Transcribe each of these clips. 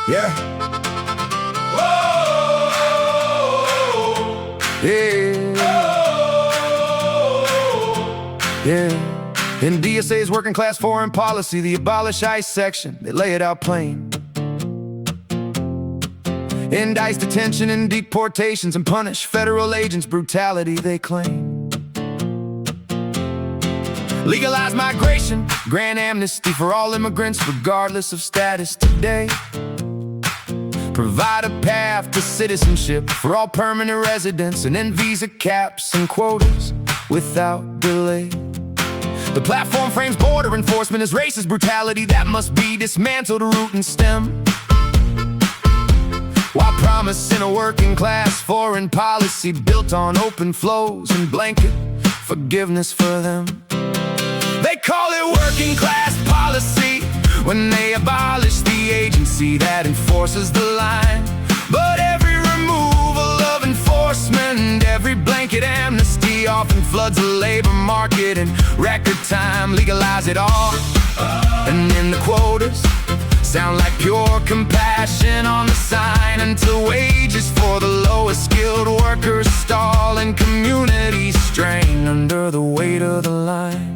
Yeah. Whoa. Yeah. Whoa. Yeah. In DSA's working class foreign policy, the abolish ICE section, they lay it out plain. End ICE detention and deportations and punish federal agents' brutality they claim. Legalize migration, grant amnesty for all immigrants regardless of status today. Provide a path to citizenship for all permanent residents and end visa caps and quotas without delay. The platform frames border enforcement as racist brutality that must be dismantled root and stem, while promising a working class foreign policy built on open flows and blanket forgiveness for them. They call it working class policy when they abolish the agency that enforces the line. But every removal of enforcement, every blanket amnesty often floods the labor market in record time. Legalize it all, and then the quotas sound like pure compassion on the sign, until wages for the lowest skilled workers stall and communities strain under the weight of the line.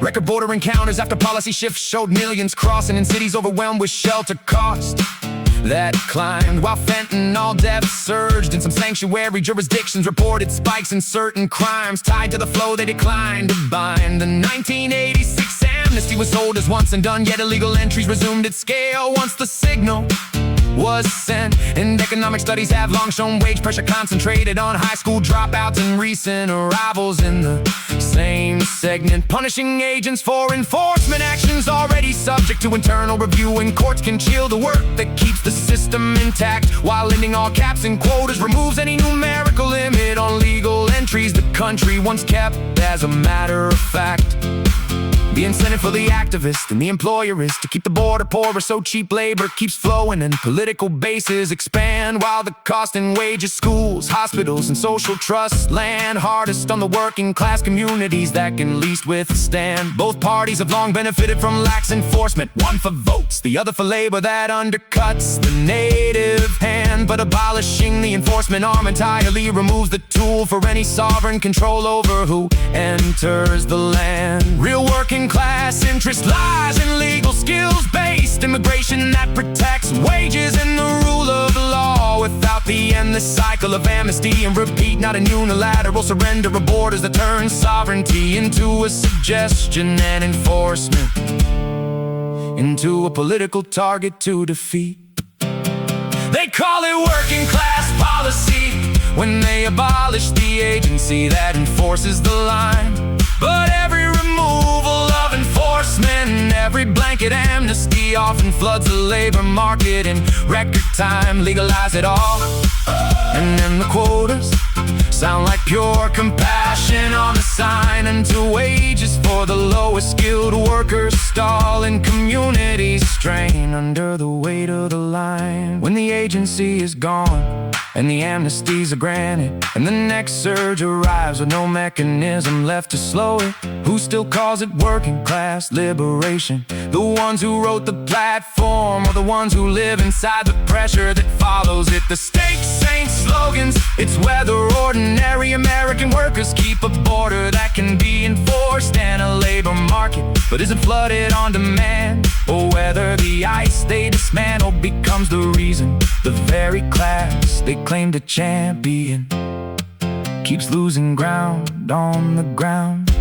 Record border encounters after policy shifts showed millions crossing in cities overwhelmed with shelter cost that climbed, while fentanyl deaths surged in some sanctuary jurisdictions. Reported spikes in certain crimes tied to the flow they declined to bind. The 1986 amnesty was sold as once and done, yet illegal entries resumed its scale once the signal was sent. And economic studies have long shown wage pressure concentrated on high school dropouts and recent arrivals in the same segment. Punishing agents for enforcement actions already subject to internal review, and courts can chill the work that keeps the system intact, while ending all caps and quotas removes any numerical limit on legal entries the country once kept as a matter of fact. The incentive for the activist and the employer is to keep the border porous so cheap labor keeps flowing and political bases expand, while the cost in wages, schools, hospitals, and social trusts land hardest on the working class communities that can least withstand. Both parties have long benefited from lax enforcement, one for votes, the other for labor that undercuts the native hand. But abolishing the enforcement arm entirely removes the tool for any sovereign control over who enters the land. Real working class interest lies in legal skills-based immigration that protects wages and the rule of law. Without the endless cycle of amnesty and repeat, not an unilateral surrender of borders that turns sovereignty into a suggestion and enforcement into a political target to defeat. They call it working class policy when they abolish the agency that enforces the line. But every removal of enforcement, every blanket amnesty often floods the labor market in record time. Legalize it all, and then the quotas sound like pure compassion on the sign, until wages for the lowest skilled workers stall and communities strain under the weight of the line. When the agency is gone and the amnesties are granted, and the next surge arrives with no mechanism left to slow it, who still calls it working class liberation? The ones who wrote the platform, or the ones who live inside the pressure that follows it? The stakes ain't slogans, it's whether ordinary American workers keep a border that can be enforced, and a labor market but isn't flooded on demand, or whether the ICE they dismantle becomes the reason the very class they claim to champion keeps losing ground on the ground.